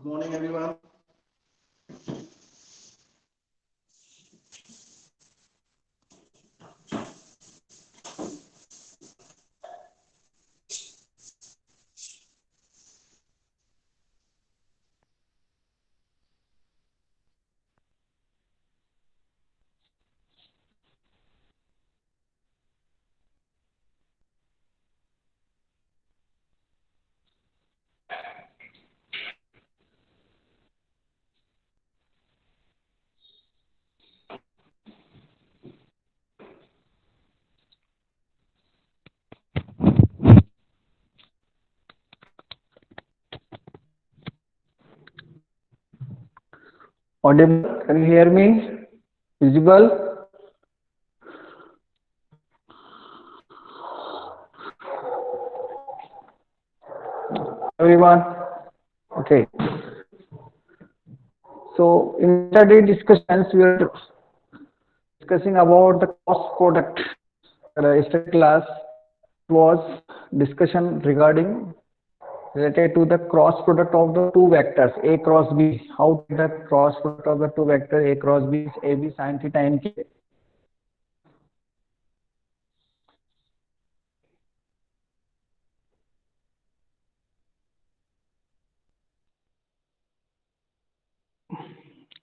Good morning, everyone. Audible? Can you hear me? Visible? Everyone? Okay. So in study discussions, we are discussing about the cross product. Yesterday class was discussion regarding related to the cross product of the two vectors a cross b. How the cross product of the two vectors a cross b is ab sin theta n k.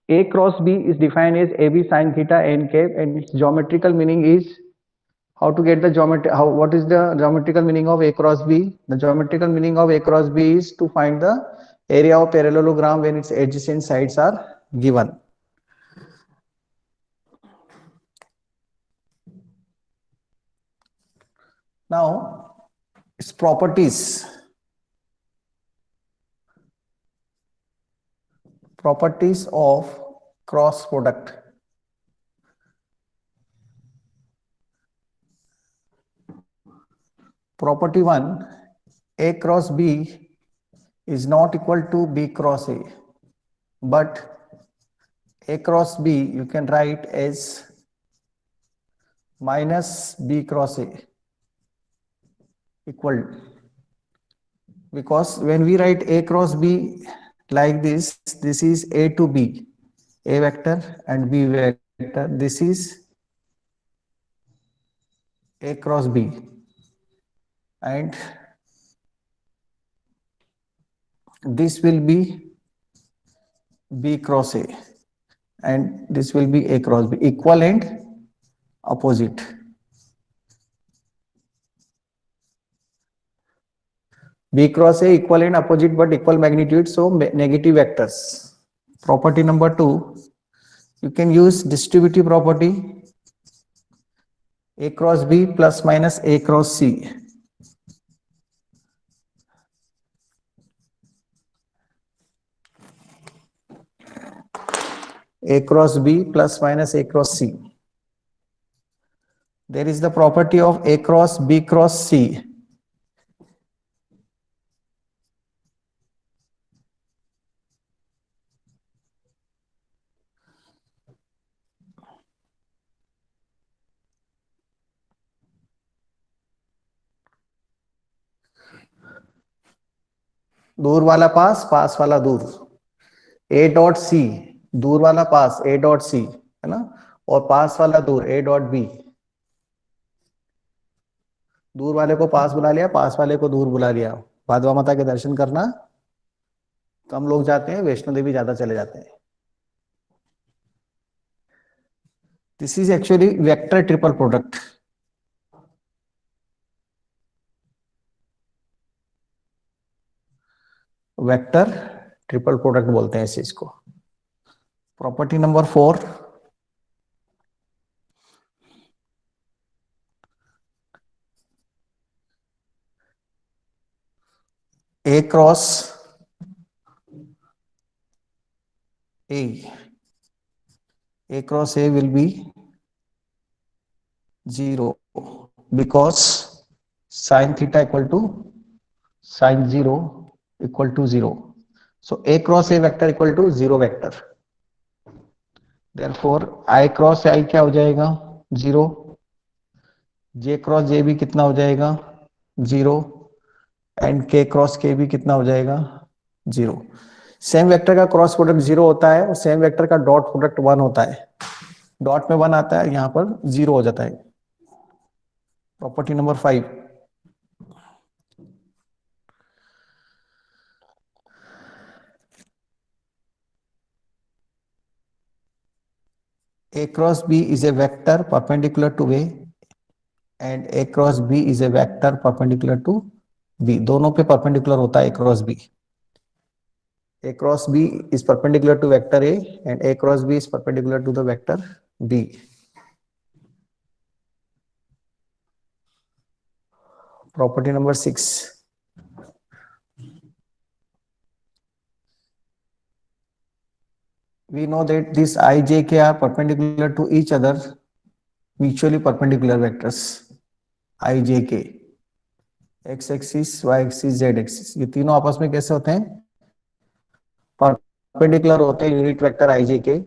A cross B is defined as AB sin theta n k, and its geometrical meaning is how to get the geometry. What is the geometrical meaning of A cross B? The geometrical meaning of A cross B is to find the area of parallelogram when its adjacent sides are given. Now, its properties. Properties of cross product. Property 1, A cross B is not equal to B cross A, but A cross B you can write as minus B cross A equal, because when we write A cross B like this is A to B, A vector and B vector, this is A cross B, and this will be B cross A, and this will be A cross B, equal and opposite. B cross A equal and opposite but equal magnitude, so negative vectors. Property number 2, you can use distributive property A cross B plus minus A cross C. A cross B plus minus A cross C. There is the property of A cross B cross C. दूर वाला पास, पास वाला दूर. A dot C, दूर वाला पास A dot C है ना, और पास वाला दूर A डॉट B. दूर वाले को पास बुला लिया, पास वाले को दूर बुला लिया. भादवा माता के दर्शन करना कम लोग जाते हैं, वैष्णो देवी ज्यादा चले जाते हैं. This is actually vector triple product. Vector triple product बोलते हैं इस चीज को. Property number 4, A cross A, A cross A will be 0 because sin theta equal to sin 0 equal to 0. So A cross A vector equal to 0 vector. Therefore I cross I क्या हो जाएगा 0, J cross J भी कितना हो जाएगा 0, and K cross K भी कितना हो जाएगा 0. सेम वेक्टर का क्रॉस प्रोडक्ट 0 होता है और सेम वेक्टर का डॉट प्रोडक्ट 1 होता है। डॉट में 1 आता है, यहाँ पर 0 हो जाता है। Property number 5, A cross B is a vector perpendicular to A and A cross B is a vector perpendicular to B. दोनों पे perpendicular होता है A cross B. A cross B is perpendicular to vector A and A cross B is perpendicular to the vector B. Property number 6. We know that these I, J, K are perpendicular to each other, mutually perpendicular vectors. I, J, K. X axis, Y axis, Z axis. ये तीनों आपस में कैसे होते हैं? Perpendicular होते हैं unit vector आई जे के।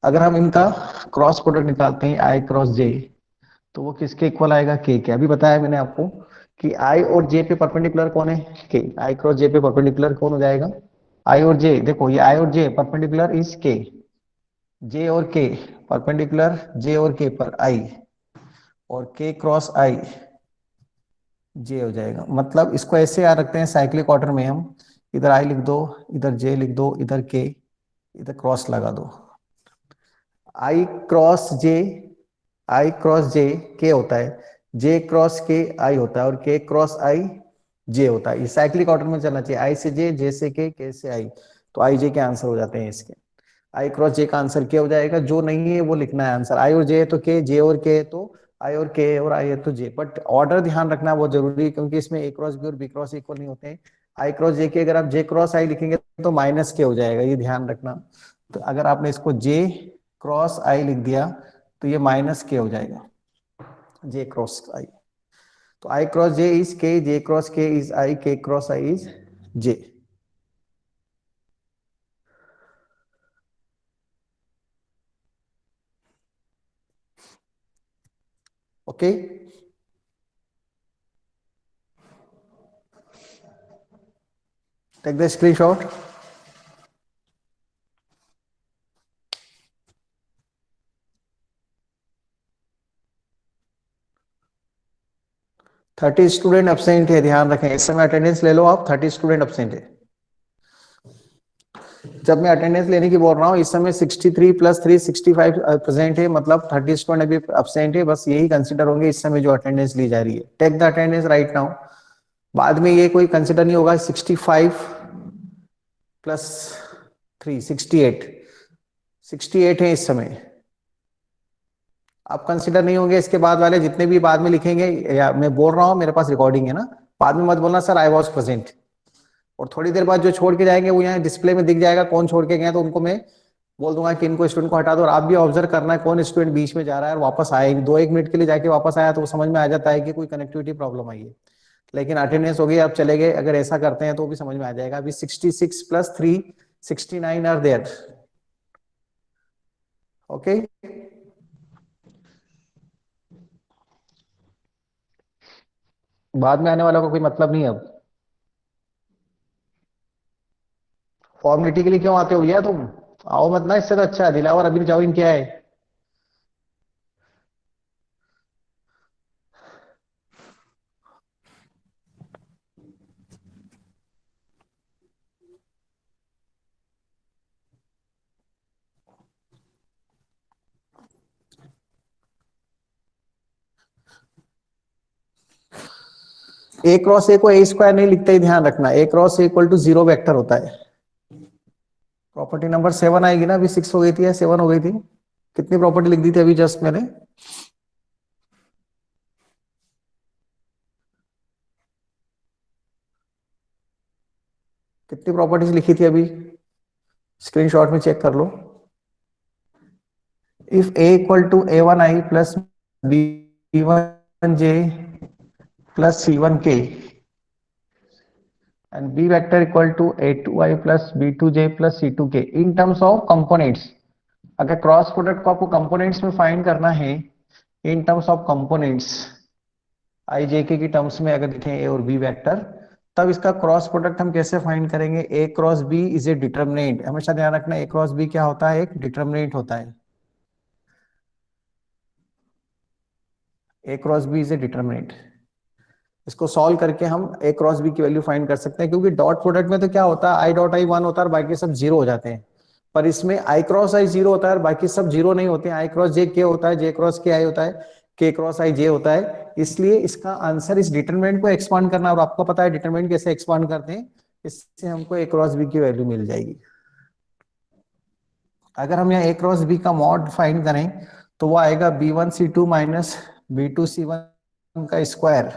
अगर हम इनका क्रॉस प्रोडक्ट निकालते हैं आई क्रॉस जे, तो वो किसके इक्वल आएगा? के के। अभी बताया मैंने आपको कि आई और जे पे परपेंडिकुलर कौन है? के। आई क्रॉस जे पे परपेंडिकुलर कौन हो जाएगा? आई और जे। देखो ये आई और जे परपेंडिकुलर इज के, जे और के परपेंडिकुलर जे और के पर आई, और के क्रॉस आई जे हो जाएगा। मतलब इसको ऐसे याद रखते हैं साइक्लिक ऑर्डर में, हम इधर आई लिख दो, इधर जे लिख दो, इधर के, इधर क्रॉस लगा दो। आई क्रॉस जे, आई क्रॉस जे के होता है, जे क्रॉस के आई होता है, और के क्रॉस आई जे होता है। ये साइक्लिक ऑर्डर में चलना चाहिए, आई से जे से के से आई। तो आई जे के आंसर हो जाते हैं इसके। आई क्रॉस जे का आंसर क्या हो जाएगा? जो नहीं है वो लिखना है आंसर। आई और जे है तो के, जे और के है तो आई, और के और आई है तो जे। बट ऑर्डर ध्यान रखना बहुत जरूरी है, क्योंकि इसमें ए क्रॉस बी और बी क्रॉस इक्वल नहीं होते हैं। आई क्रॉस जे के अगर आप जे क्रॉस आई लिखेंगे तो माइनस के हो जाएगा, ये ध्यान रखना। तो अगर आपने इसको जे क्रॉस आई लिख दिया तो ये माइनस के हो जाएगा, जे क्रॉस आई। तो आई क्रॉस जे इज के, जे क्रॉस के is i, k cross i is j. Okay, take the screenshot. Thirty student absent है, ध्यान रखें। इस समय अटेंडेंस ले लो आप, 30 स्टूडेंट एब्सेंट है। जब मैं अटेंडेंस लेने की बोल रहा हूँ, इस समय 63 + 3 65 प्रेजेंट है, मतलब 30 स्टूडेंट अभी एब्सेंट है। बस यही कंसिडर होंगे इस समय जो अटेंडेंस ली जा रही है। Take the attendance right now. बाद में ये कोई कंसिडर नहीं होगा। 65 + 3 68 है इस समय। आप कंसिडर नहीं होंगे। इसके बाद वाले जितने भी बाद में लिखेंगे, या मैं बोल रहा हूँ मेरे पास रिकॉर्डिंग है ना, बाद में मत बोलना सर आई वॉज प्रेजेंट। और थोड़ी देर बाद जो छोड़ के जाएंगे वो यहाँ डिस्प्ले में दिख जाएगा कौन छोड़ के गए, तो उनको मैं बोल दूंगा कि इनको स्टूडेंट को हटा दो। और आप भी ऑब्जर्व करना है कौन स्टूडेंट बीच में जा रहा है और वापस आए। 2-1 मिनट के लिए जाके वापस आया तो वो समझ में आ जाता है कि कोई कनेक्टिविटी प्रॉब्लम आई है। लेकिन अटेंडेंस हो गई, आप चले गए, अगर ऐसा करते हैं तो भी समझ में आ जाएगा। अभी 66 + 3 69 आर देयर। ओके, बाद में आने वाला को कोई मतलब नहीं है। अब फॉर्मेलिटी के लिए क्यों आते हो भैया तुम? आओ मत ना, इससे तो अच्छा है दिलावर अभी जाओ, इन क्या है। ए क्रॉस ए को ए स्क्वायर नहीं लिखते ही, ध्यान रखना। A cross A equal to 0 vector होता है। प्रॉपर्टी नंबर 7 आएगी ना, अभी 6 हो गई थी या 7 हो गई थी? कितनी प्रॉपर्टी लिख दी थी अभी जस्ट मैंने? कितनी प्रॉपर्टीज लिखी थी अभी? स्क्रीनशॉट में चेक कर लो। If A equal to a1i plus b1j plus c1k and b vector equal to a2i plus b2j plus c2k in terms of components। अगर क्रॉस प्रोडक्ट को आपको कंपोनेंट्स में फाइंड करना है, इन टर्म्स ऑफ कंपोनेंट्स, आई जे के की terms में अगर लिखें ए और बी वेक्टर, तब इसका क्रॉस प्रोडक्ट हम कैसे फाइंड करेंगे? A cross B is a determinant. हमेशा ध्यान रखना, ए क्रॉस बी क्या होता है? एक डिटर्मिनेंट होता है। A cross B is a determinant. इसको सॉल्व करके हम ए क्रॉस बी की वैल्यू फाइंड कर सकते हैं, क्योंकि डॉट प्रोडक्ट में तो क्या होता है, आई डॉट आई 1 होता है और बाकी सब 0 हो जाते हैं। पर इसमें आई क्रॉस आई 0 होता है और बाकी सब 0 नहीं होते हैं। आई क्रॉस जे के होता है, जे क्रॉस के आई होता है, के क्रॉस आई जे होता है। इसलिए इसका आंसर इस डिटरमिनेंट को एक्सपांड करना, और आपको पता है डिटरमिनेंट कैसे एक्सपांड करते हैं, इससे हमको ए क्रॉस बी की वैल्यू मिल जाएगी। अगर हम यहाँ ए क्रॉस बी का मॉड फाइंड करें तो वो आएगा b1c2 माइनस b2c1 का स्क्वायर,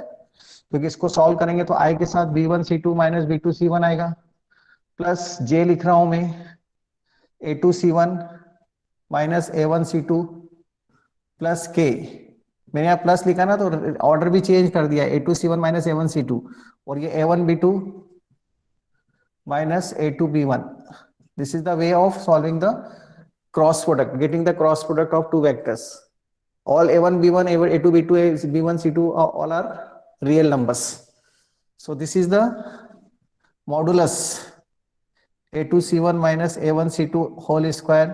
क्योंकि इसको सॉल्व करेंगे तो i के साथ b1c2 माइनस b2c1 आएगा, प्लस j लिख रहा हूं मैं a2c1 minus a1c2 plus k। मैंने यहाँ प्लस लिखा ना, तो ऑर्डर भी चेंज कर दिया, a2c1 माइनस a1c2, और ये a1b2 minus a2b1. This is the way of solving the cross product, getting the cross product of two vectors. All a1 b1 a2 b2 b1 c2 all are real numbers. So this is the modulus a2 c1 minus a1 c2 whole square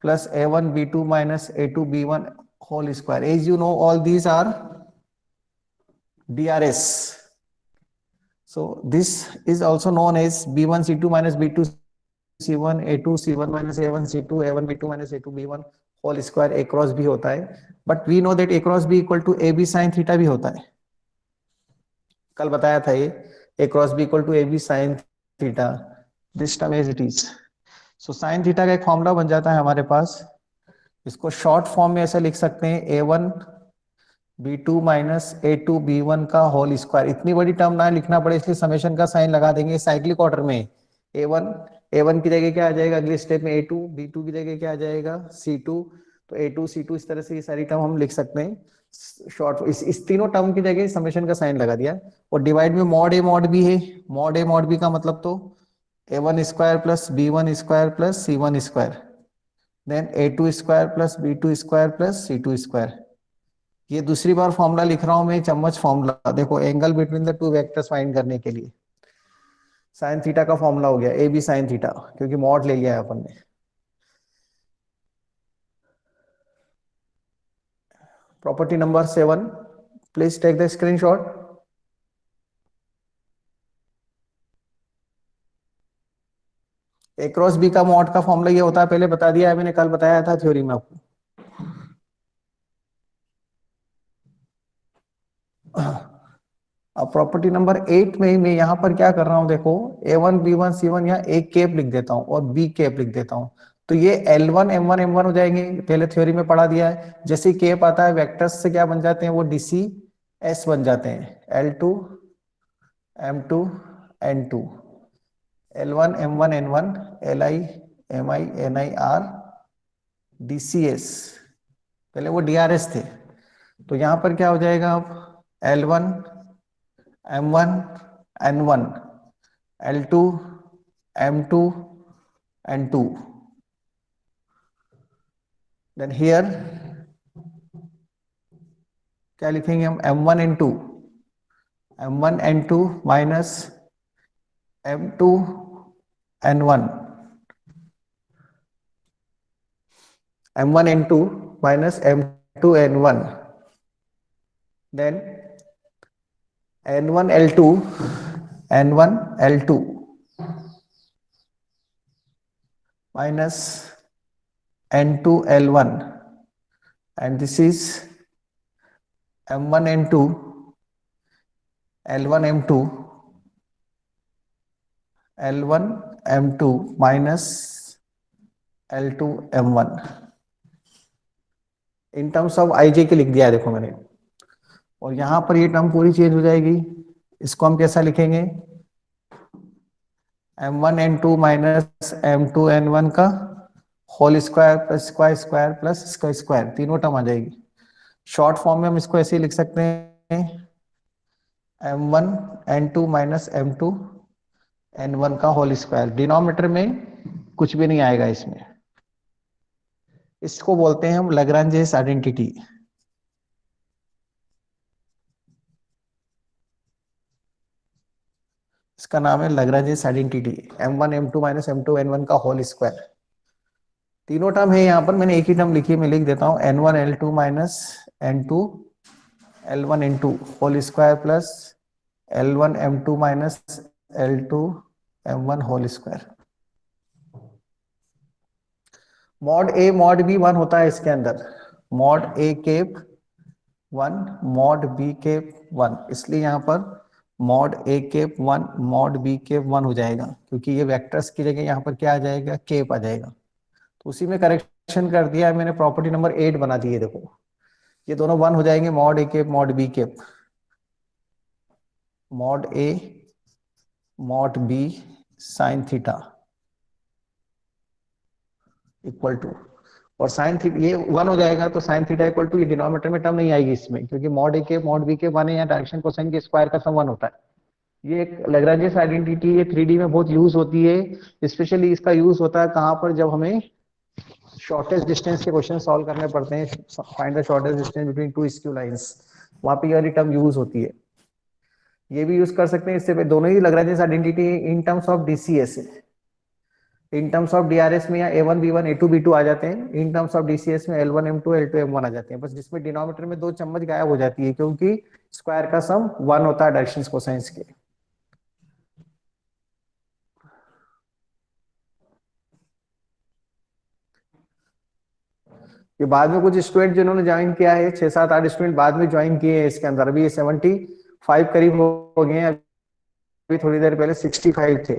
plus a1 b2 minus a2 b1 whole square. As you know, all these are DRS. So this is also known as b1 c2 minus b2 c1 a2 c1 minus a1 c2 a1 b2 minus a2 b1 whole square a cross b होता है। But we know that a cross b equal to a b sine theta भी होता है। कल बताया था ये a cross b equal to a b sine theta, this term as it is. So sine theta का एक फॉर्मूला बन जाता है हमारे पास। इसको शॉर्ट फॉर्म में ऐसे लिख सकते हैं a1 b2 minus a2 b1 का होल स्क्वायर। इतनी बड़ी टर्म ना लिखना पड़े इसलिए समेशन का साइन लगा देंगे। साइक्लिक ऑर्डर में a1 की जगह क्या आ जाएगा, अगले स्टेप में a2 b2 की जगह क्या आ जाएगा, c2। तो a2 c2 इस तरह से ये सारी टर्म हम लिख सकते हैं शॉर्ट। इस तीनों टर्म की जगह समेशन का साइन लगा दिया। और डिवाइड में मॉड ए मॉड बी है। मॉड ए मॉड बी का मतलब तो a1 square plus b1 square plus c1 square, then a2 square plus b2 square plus c2 square. ये दूसरी बार फॉर्मूला लिख रहा हूं मैं, चम्मच फॉर्मूला। देखो, angle between the two vectors find करने के लिए साइन थीटा का फॉर्मूला हो गया ए बी साइन थीटा, क्योंकि मॉड ले लिया है अपन ने। Property number 7, please take the screenshot. A cross b का मॉड का फॉर्मूला ये होता है, पहले बता दिया है मैंने, कल बताया था थ्योरी में आपको। अब प्रॉपर्टी नंबर 8 में ही मैं यहाँ पर क्या कर रहा हूँ, देखो a1 b1 c1 यहाँ एक कैप लिख देता हूँ और b कैप लिख देता हूँ। तो ये L1 M1 M1 हो जाएंगे, पहले थ्योरी में पढ़ा दिया है। जैसे कैप आता है वेक्टर्स से क्या बन जाते हैं, वो DC S बन जाते हैं, L2 M2 N2, L1 M1 N1 Li Mi Ni R DCS। पहले वो DRS थे। तो यहाँ पर क्या हो जाएगा अब, L1 M1 N1 L2 M2 N2, then here क्या लिखेंगे हम, M1 N2 M1 N2 minus M2 N1 M1 N2 minus M2 N1, then N1 L2 N1 L2 minus N2 L1, and this is M1 N2 L1 M2 L1 M2 minus L2 M1। In terms of I J K लिख दिया है देखो मैंने। और यहां पर ये term पूरी चेंज हो जाएगी। इसको हम कैसा लिखेंगे, M1 N2 minus M2 N1 का whole square plus square square plus इसका स्क्वायर, तीनों टर्म आ जाएगी। शॉर्ट फॉर्म में हम इसको ऐसे ही लिख सकते हैं, M1 N2 minus M2 N1 का होल स्क्वायर। डिनोमिनेटर में कुछ भी नहीं आएगा इसमें। इसको बोलते हैं हम लैग्रेंजेस आइडेंटिटी। इसका नाम है Lagrange identity, m1 m2 minus m2 n1 का होल स्क्वायर। तीनों टर्म है यहाँ पर, मैंने एक ही टर्म लिखी है, मैं लिख देता हूँ n1 l2 minus n2 l1 n2 whole square plus l1 m2 minus l2 m1 whole square. Mod ए मॉड बी 1 होता है इसके अंदर, मॉड ए केप 1 मॉड बी केप 1, इसलिए यहाँ पर मॉड ए केप 1 मॉड बी केप 1 हो जाएगा, क्योंकि ये वेक्टर्स की जगह यहाँ पर क्या आ जाएगा, केप आ जाएगा। तो उसी में करेक्शन कर दिया है मैंने, प्रॉपर्टी नंबर 8 बना दी है। देखो ये दोनों 1 हो जाएंगे, mod A cap mod B cap, mod A mod b sine theta equal to, और साइन थीटा ये 1 हो जाएगा, तो साइन थीटा इक्वल टू, ये डिनोमिनेटर में टर्म नहीं आएगी इसमें, क्योंकि मॉड ए के मॉड बी के 1 है, या डायरेक्शन कोसाइन के स्क्वायर का सम 1 होता है। ये एक लैग्रेंज आइडेंटिटी, ये 3D में बहुत यूज होती है। स्पेशली इसका यूज होता है कहाँ पर, जब हमें शॉर्टेस्ट डिस्टेंस के क्वेश्चन सॉल्व करने पड़ते हैं, find the shortest distance between two skew lines, वहां पे ये वाली टर्म यूज होती है। ये भी यूज कर सकते हैं, इससे दोनों ही Lagrange identity in terms of DCS है। इन टर्म्स ऑफ डीआरएस में या A1 B1 A2 B2 आ जाते हैं, इन टर्म्स ऑफ डीसीएस में L1 M2 L2 M1 आ जाते हैं। बस जिसमें डिनोमिनेटर में 2 चम्मच गायब हो जाती है, क्योंकि स्क्वायर का सम 1 होता है डायरेक्शंस कोसाइंस के। ये बाद में कुछ स्टूडेंट जिन्होंने ज्वाइन किया है, 6-7-8 स्टूडेंट बाद में ज्वाइन किए हैं इसके अंदर, अभी ये 75 करीब हो गए हैं, अभी थोड़ी देर पहले 65 थे,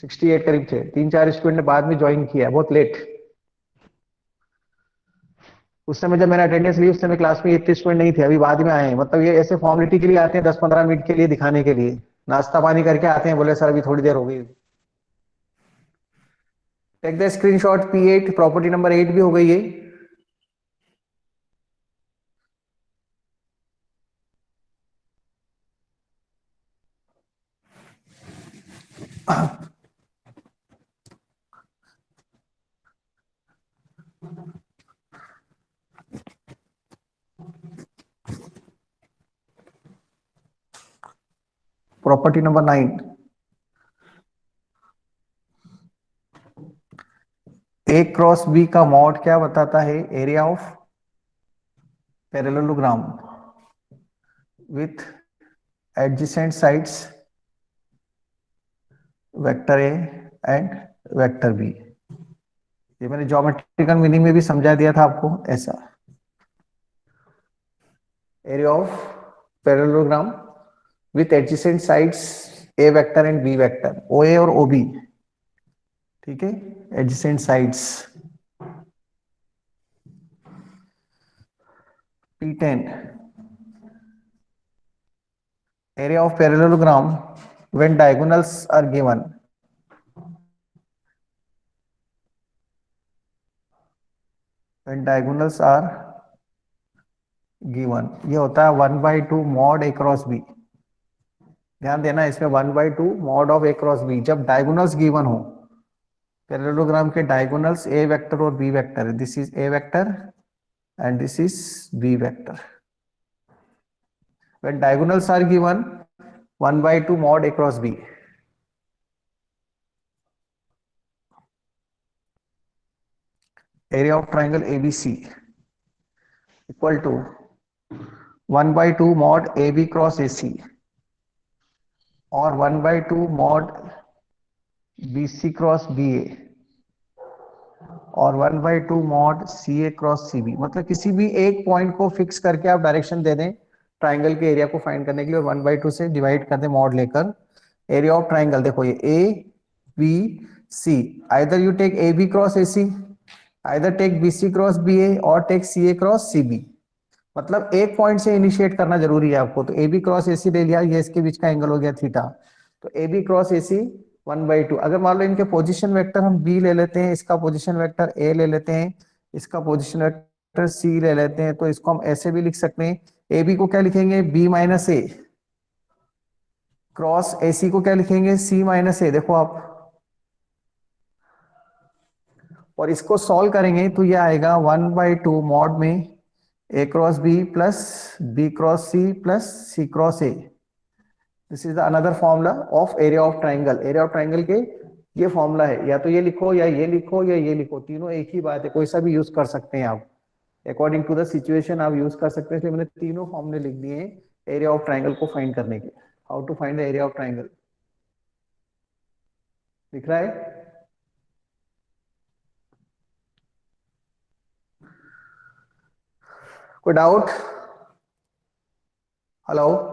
68 करीब थे। 3-4 स्टूडेंट ने बाद में ज्वाइन किया, बहुत लेट। उस समय जब मैंने अटेंडेंस ली, उस समय क्लास में इतने स्टूडेंट नहीं थे, अभी बाद में आए हैं। मतलब ये ऐसे फॉर्मेलिटी के लिए आते हैं, 10-15 मिनट के लिए दिखाने के लिए, नाश्ता पानी करके आते हैं, बोले सर अभी थोड़ी देर हो गई। Take the screenshot P8, property number 8 भी हो गई है। Property number 9, a cross b का मॉड क्या बताता है, area of parallelogram with adjacent sides vector a and vector b. ये मैंने ज्योमेट्रिकल मीनिंग में भी समझा दिया था आपको, ऐसा area of parallelogram with adjacent sides A vector and B vector, O A और ओ बी, ठीक है, adjacent sides. P10, area of parallelogram when diagonals are given, when diagonals are given, ये होता है 1/2 मॉड ए क्रॉस बी। ध्यान देना इसमें 1/2 mod of a cross b, जब डायगोनल्स गिवन हो, पैरेललोग्राम के डायगोनल्स ए वेक्टर और b vector, this is a vector and this is b vector. When diagonals are given, 1/2 mod A cross B. Area of triangle ABC equal to 1/2 mod AB cross AC और 1/2 mod BC cross BA और 1/2 mod CA cross CB। मतलब किसी भी एक point को fix करके आप direction दे दें ट्राइंगल के एरिया को फाइंड करने के लिए, 1/2 से डिवाइड कर दें मॉड लेकर। एरिया ऑफ ट्राइंगल देखो, ये ABC, either you take AB cross AC, either take BC cross BA और टेक CA क्रॉस CB। मतलब एक पॉइंट से इनिशिएट करना जरूरी है आपको। तो AB क्रॉस AC ले लिया, ये इसके बीच का एंगल हो गया थीटा, तो AB क्रॉस AC 1/2। अगर मान लो इनके पोजीशन वेक्टर हम B ले लेते हैं, इसका पोजीशन वेक्टर A ले लेते हैं, इसका पोजीशन वेक्टर C ले लेते हैं, तो इसको हम ऐसे भी लिख सकते हैं, AB को क्या लिखेंगे, B minus A, cross AC को क्या लिखेंगे, C माइनस A। देखो आप, और इसको सॉल्व करेंगे तो ये आएगा 1/2 मॉड में A cross B plus B cross C plus C cross A this is the another formula of area of triangle. Area of triangle के ये फॉर्मूला है, या तो ये लिखो या ये लिखो या ये लिखो, तीनों एक ही बात है, कोई सा भी यूज कर सकते हैं आप, अकॉर्डिंग टू द सिचुएशन आप यूज कर सकते हैं। इसलिए मैंने तीनों फॉर्मूले लिख दिए हैं एरिया ऑफ ट्राइंगल को फाइंड करने के। How to find the area of triangle दिख रहा है? कोई doubt? Hello?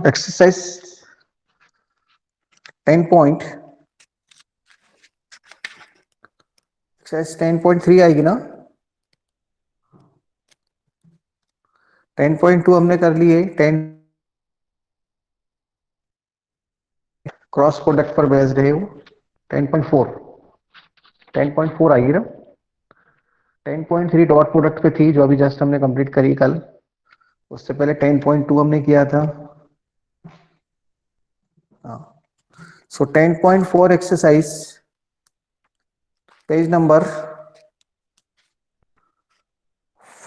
Exercise 10 point, exercise 10.3 आएगी ना? 10.2 हमने कर लिए। 10 क्रॉस प्रोडक्ट पर बेस्ड है वो। 10.4 10.4 आएगी ना? 10.3 डॉट प्रोडक्ट पे थी, जो अभी जस्ट हमने कंप्लीट करी कल। उससे पहले 10.2 हमने किया था। हाँ, सो 10.4 exercise, page number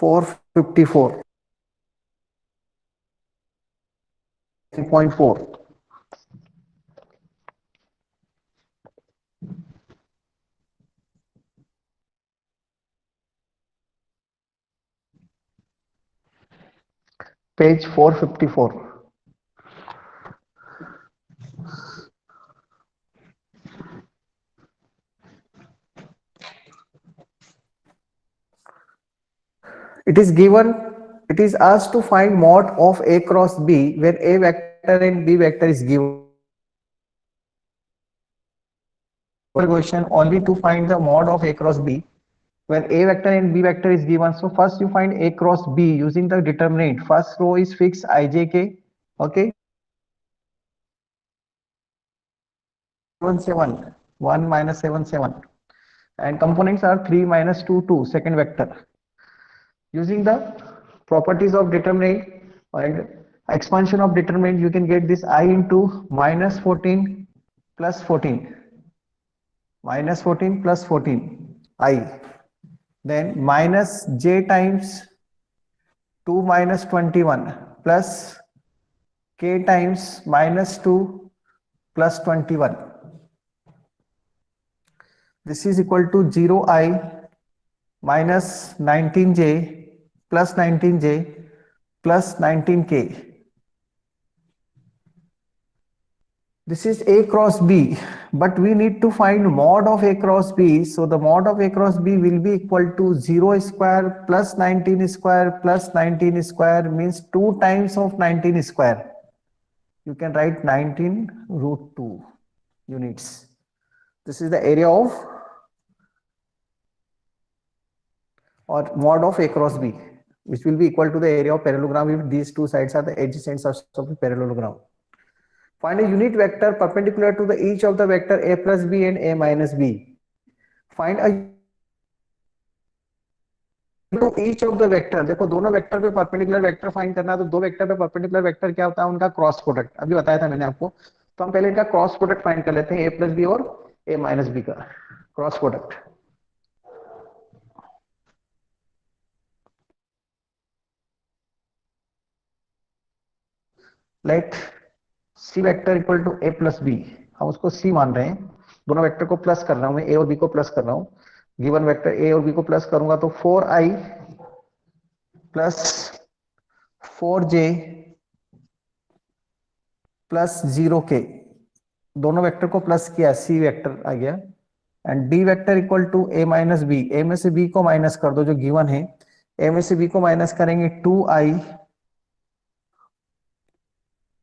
454। 10.4 page 454। It is given, it is asked to find mod of A cross B where A vector and B vector is given. Question only to find the mod of A cross B when A vector and B vector is given. So first you find A cross B using the determinant. First row is fixed ijk, okay. 7 1 minus 7 7, and components are 3 minus 2 2, second vector. Using the properties of determinant and expansion of determinant, you can get this I into minus 14 plus 14, minus 14 plus 14 I, then minus j times 2 minus 21 plus k times minus 2 plus 21. This is equal to 0I minus 19j plus 19j plus 19k. This is A cross B, but we need to find mod of A cross B. So the mod of A cross B will be equal to 0 square plus 19 square plus 19 square, means 2 times of 19 square. You can write 19 root 2 units. This is the area of or mod of A cross B, which will be equal to the area of parallelogram if these two sides are the adjacent sides of the parallelogram. Find a unit vector perpendicular to the each of the vector A plus B and A minus B. Find a to each of the vector. देखो दोनों vector पे perpendicular vector find करना है, तो दो vector पे perpendicular vector क्या होता है? उनका क्रॉस प्रोडक्ट। अभी बताया था मैंने आपको। तो हम पहले इनका क्रॉस प्रोडक्ट फाइंड कर लेते हैं, A प्लस बी और A माइनस बी का cross product. Let C vector equal to A plus b, हम उसको C मान रहे हैं। दोनों वेक्टर को प्लस कर रहा हूं मैं, ए और बी को प्लस कर रहा हूं, गिवन वेक्टर ए और बी को प्लस करूंगा तो 4i plus 4j plus 0k, दोनों वेक्टर को प्लस किया, सी वेक्टर आ गया, and D vector equal to A minus B, A में से बी को माइनस कर दो जो गिवन है, ए में से बी को माइनस करेंगे 2i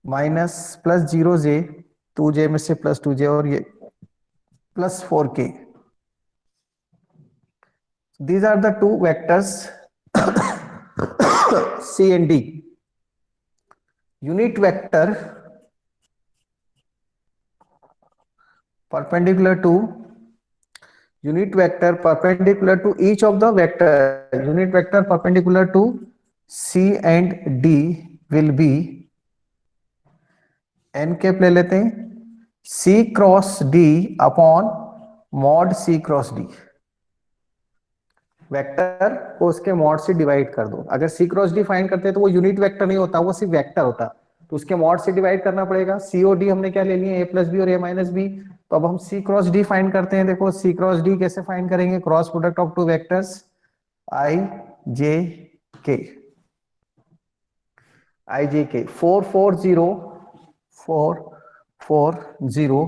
minus plus 0j, 2j में से प्लस 2j और ये plus 4k. These are the two vectors C and D. Unit vector perpendicular to each of the vector. Unit vector perpendicular to C and D will be, n cap ले लेते हैं, C cross D upon mod C cross D. Vector को उसके mod से divide कर दो. अगर सी cross D find करते हैं तो वो यूनिट वेक्टर नहीं होता, वो सिर्फ वेक्टर होता, तो उसके मॉड से डिवाइड करना पड़ेगा. सी और डी हमने क्या ले लिए, ए प्लस बी और ए माइनस बी. तो अब हम सी क्रॉस डी फाइंड करते हैं. देखो सी क्रॉस डी कैसे फाइंड करेंगे, cross product of two vectors I J K, I जे के 4 4 0 4 4 0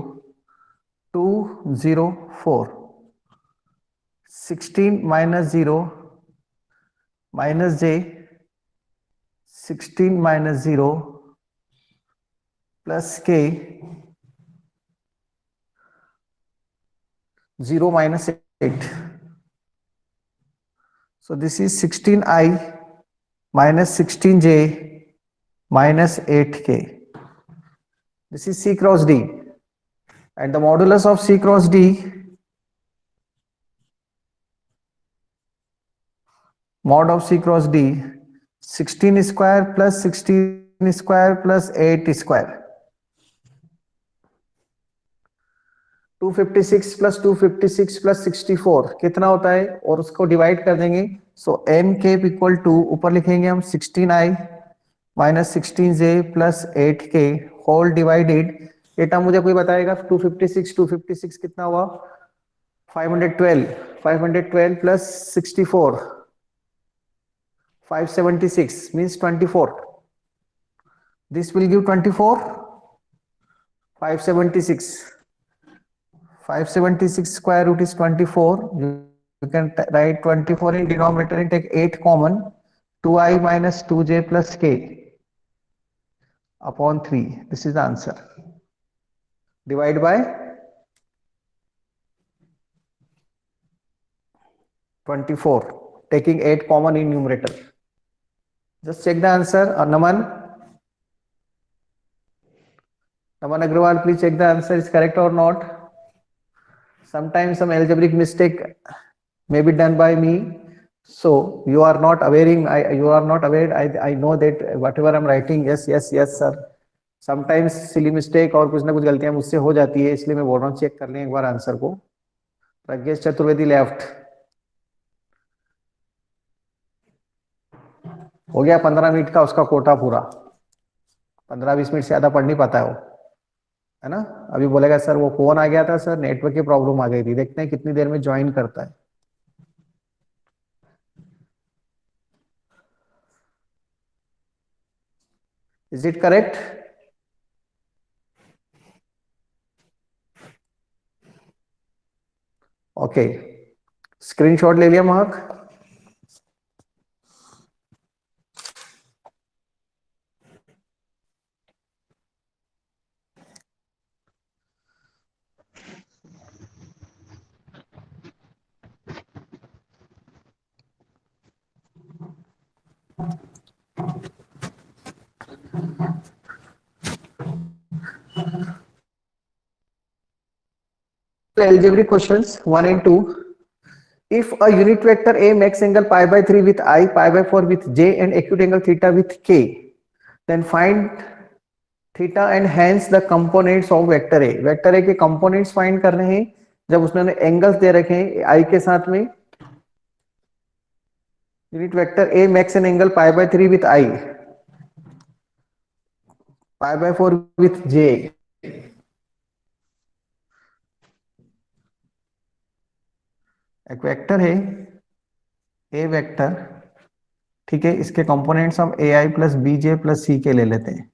2 0 4 16 minus 0 minus j 16 minus 0 plus k 0 minus 8. So this is 16i minus 16j minus 8k. This is C cross D, and the modulus of C cross D, mod of C cross D, 16 square plus 16 square plus 8 square, 256 plus 256 plus 64 कितना होता है, और उसको divide कर देंगे. So n cap equal to, ऊपर लिखेंगे हम 16i minus 16j plus 8k whole divided. ये टर्म मुझे कोई बताएगा, 256 कितना हुआ, 512 प्लस 64 576 means 24. This will give 24. 576 square root is 24. You can write 24 in denominator and take 8 common. 2i minus 2j plus k upon 3. This is the answer. Divide by 24, taking 8 common in numerator. Just check the answer. Naman Agrawal, please check the answer is correct or not. Sometimes some algebraic mistake may be done by me, so you are not aware. I know that whatever I'm writing, yes sir. Sometimes silly mistake और कुछ ना कुछ गलतियां मुझसे हो जाती है, इसलिए मैं बोल रहा हूँ चेक कर लें एक बार आंसर को. प्रज्ञेश चतुर्वेदी लेफ्ट. हो गया 15 मिनट का उसका कोटा पूरा. 15-20 मिनट से ज्यादा पढ़ नहीं पाता है ना. अभी बोलेगा सर वो फोन आ गया था सर, नेटवर्क की प्रॉब्लम आ गई थी. देखते हैं कितनी देर में ज्वाइन करता है. Is it correct? Okay, screenshot ले लिया महक. Algebraic questions 1 and 2. If a unit vector A makes angle pi by 3 with I, pi by 4 with J, and acute angle theta with K, then find theta and hence the components of vector A. Vector A के components find करने हैं जब उसने angles दे रखे हैं I के साथ में. Unit vector A makes an angle pi by 3 with I, pi by 4 with J, एक वेक्टर है ए वेक्टर, ठीक है, इसके कंपोनेंट्स हम a i plus b j plus c के ले लेते हैं।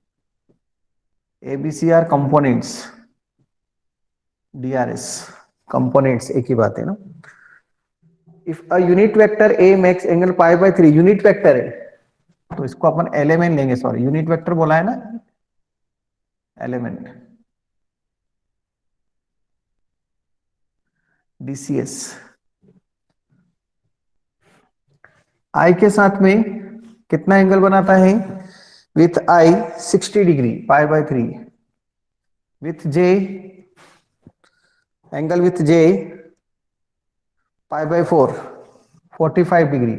A b c are components, d r s components, एक ही बात है ना। If a unit vector a makes angle pi by 3, unit vector है तो इसको अपन एलिमेंट लेंगे, सॉरी यूनिट वेक्टर बोला है ना, एलिमेंट डीसीएस। आई के साथ में कितना एंगल बनाता है, with i 60 degree pi by 3, with j angle with j pi by 4 45 degree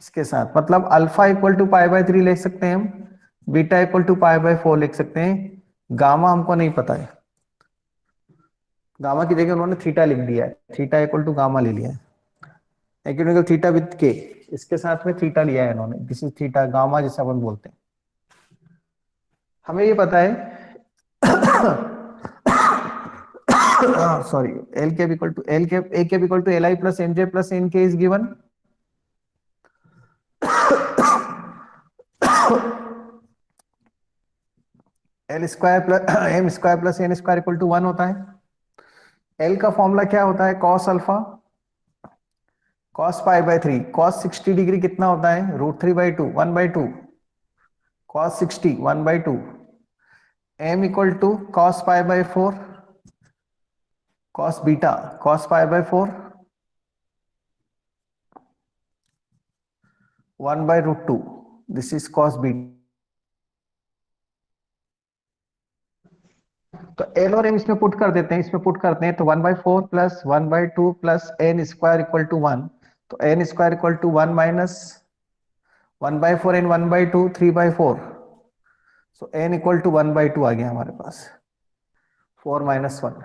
इसके साथ, मतलब alpha equal to pi by 3 लिख सकते हैं हम, beta equal to pi by 4 लिख सकते हैं। गामा हमको नहीं पता है, गामा की जगह उन्होंने थीटा लिख दिया है, थीटा इक्वल टू गामा ले लिया है, एक्यूट थीटा विद के, इसके साथ में थीटा लिया है इन्होंने, दिस इज थीटा, गामा जिसे अपन बोलते हैं। हमें ये पता है sorry, L cap equal to L cap, A cap equal to L I plus M J plus N K is given. L square plus M square plus N square equal to 1 होता है। L का formula क्या होता है, cos alpha cos pi by 3, cos 60 degree कितना होता है, √3/2 1/2, cos 60 1/2, M equal to cos pi by 4 cos beta cos pi by 4 1/√2, this is cos beta. तो एल और एम इसमें पुट कर देते हैं, इसमें पुट करते हैं तो 1/4 plus 1/2 plus N square equal to 1, तो n square equal to 1 minus 1/4 n 1/2 3/4, so n equal to 1/2 आ गया हमारे पास, 4 माइनस 1,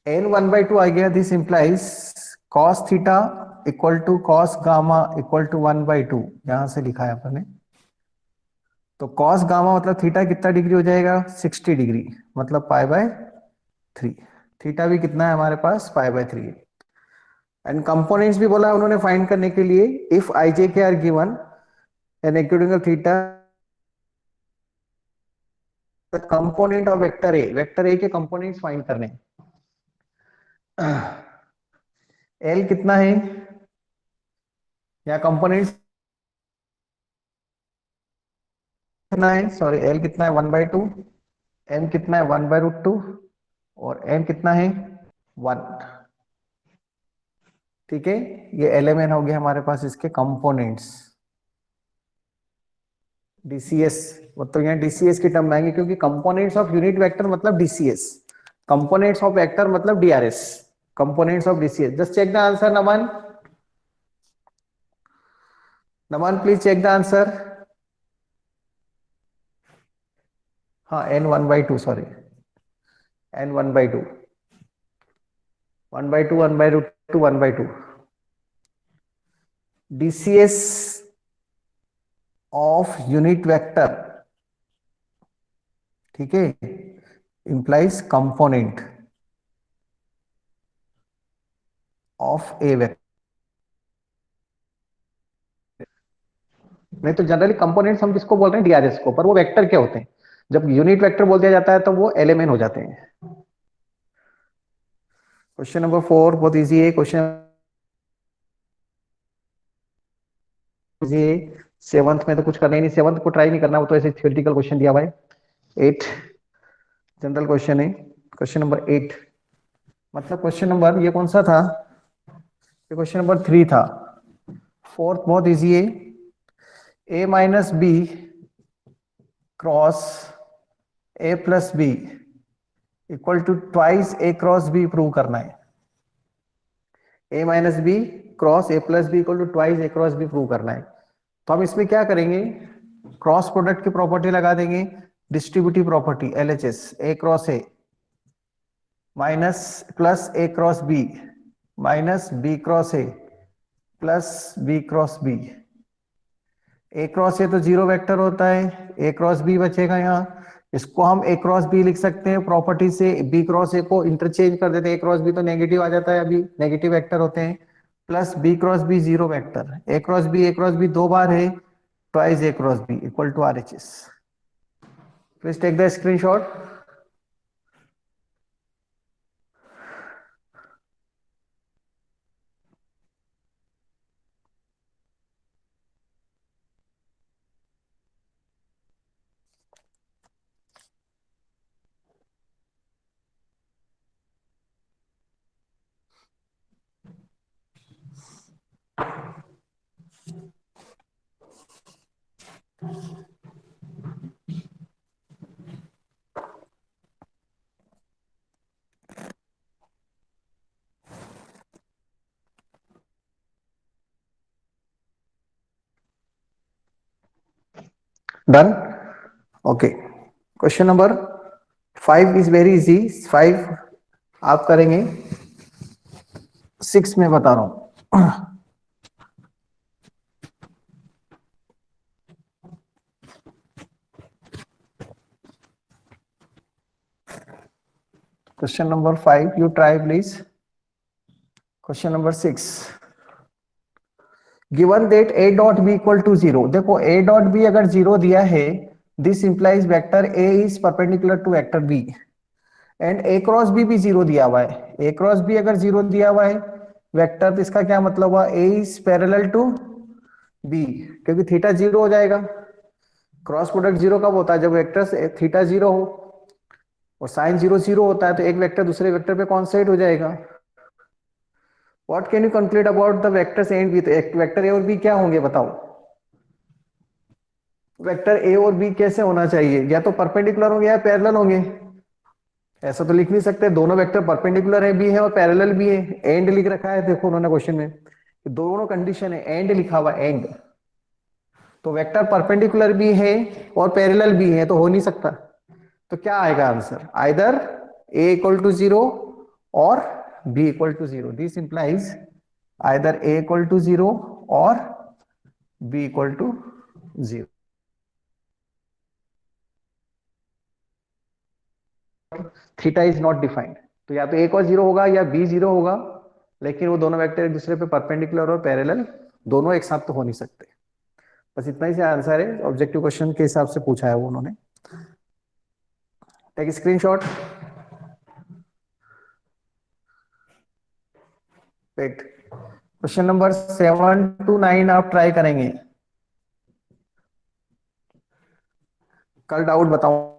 एन 1/2 आ गया। This implies cos theta equal to cos gamma equal to 1/2, यहां से लिखा है अपने, तो cos गामा मतलब थीटा कितना डिग्री हो जाएगा, 60 डिग्री, मतलब पाई बाय 3, थीटा भी कितना है हमारे पास, पाई बाय 3। एंड कंपोनेंट्स भी बोला है उन्होंने फाइंड करने के लिए, if i J k are given an acute angle theta, component of vector a के कंपोनेंट्स फाइंड करने। एल कितना है या कंपोनेंट्स कितना है, सॉरी एल कितना है 1/2, एम कितना है 1/√2 और एम कितना है 1, ठीक है। ये एलिमेंट हो गया हमारे पास इसके कंपोनेंट्स। डीसीएस मतलब यहाँ डीसीएस की टर्म आएंगे, क्योंकि कंपोनेंट्स ऑफ यूनिट वेक्टर मतलब डीसीएस, कंपोनेंट्स ऑफ वेक्टर मतलब DRs, components of DCs. Just check the answer Naman, Naman please check the answer. हाँ n 1/2, sorry n 1/2, 1/2 1/2 1/2, DCs of unit vector, ठीक है, implies component of a vector. नहीं तो generally components हम किसको बोल रहे हैं, डीआरएस को, पर वो वेक्टर क्या होते हैं, जब यूनिट वेक्टर बोल दिया जाता है तो वो एलिमेंट हो जाते हैं। क्वेश्चन नंबर 4 बहुत इजी है, क्वेश्चन सेवंथ में तो कुछ करना ही नहीं, सेवंथ को ट्राई नहीं करना, वो तो ऐसे थ्योरेटिकल क्वेश्चन दिया हुआ है। 8 जनरल क्वेश्चन है, क्वेश्चन नंबर 8, मतलब क्वेश्चन नंबर ये कौन सा था, ये क्वेश्चन नंबर 3 था। फोर्थ बहुत इजी है, a minus b cross a plus b equal to twice a cross b prove करना है। a minus b cross a plus b equal to twice a cross b prove करना है। तो हम इसमें क्या करेंगे, क्रॉस प्रोडक्ट की प्रॉपर्टी लगा देंगे, distributive property LHS, a cross a minus plus a cross b minus b cross a plus b cross b, a cross a तो जीरो वेक्टर होता है, a क्रॉस b बचेगा यहाँ, इसको हम ए क्रॉस बी लिख सकते हैं, प्रॉपर्टी से बी क्रॉस ए को इंटरचेंज कर देते हैं, ए क्रॉस बी तो नेगेटिव आ जाता है, अभी नेगेटिव वेक्टर होते हैं, plus B cross B zero vector, A cross B दो बार है, twice A cross B equal to R H S. Please take the screenshot. Done. Okay, question number 5 is very easy. 5 आप करेंगे, 6 में बता रहा हूं। Question number 5 you try please. Question number 6, given that a dot b equal to 0। देखो a dot b अगर 0 दिया है, this implies vector a is perpendicular to vector b, and a cross b भी 0 दिया हुआ है। a क्रॉस b अगर 0 दिया हुआ है वेक्टर, तो इसका क्या मतलब हुआ, a is parallel to b, क्योंकि थीटा 0 हो जाएगा। क्रॉस प्रोडक्ट 0 कब होता है, जब वेक्टर थीटा 0 हो, और साइन 0 0 होता है, तो एक वेक्टर दूसरे वेक्टर पे कॉन्साइड हो जाएगा। What can you conclude about the vectors a and b. तो वेक्टर ए और बी क्या होंगे बताओ। वेक्टर ए और बी कैसे होना चाहिए, या तो परपेंडिकुलर होंगे या पैरेलल होंगे। ऐसा तो लिख नहीं सकते दोनों वेक्टर परपेंडिकुलर है भी है और पैरेलल भी है। एंड लिख रखा है, देखो उन्होंने क्वेश्चन में दोनों कंडीशन है, एंड लिखा हुआ एंड, तो वेक्टर परपेंडिकुलर भी है और पैरेलल भी है, तो हो नहीं सकता। तो क्या आएगा answer, either a equal to 0 और b equal to 0। This implies either a equal to 0 और b equal to 0। Theta is not defined, तो या तो ए को 0 होगा या बी 0 होगा, लेकिन वो दोनों वेक्टर एक दूसरे पे परपेंडिकुलर और पैरेलल दोनों एक साथ तो हो नहीं सकते। बस इतना ही से आंसर है, ऑब्जेक्टिव क्वेश्चन के हिसाब से पूछा है वो उन्होंने। Take screenshot. Wait, question number 7 to 9 आप ट्राई करेंगे, कल डाउट बताऊं।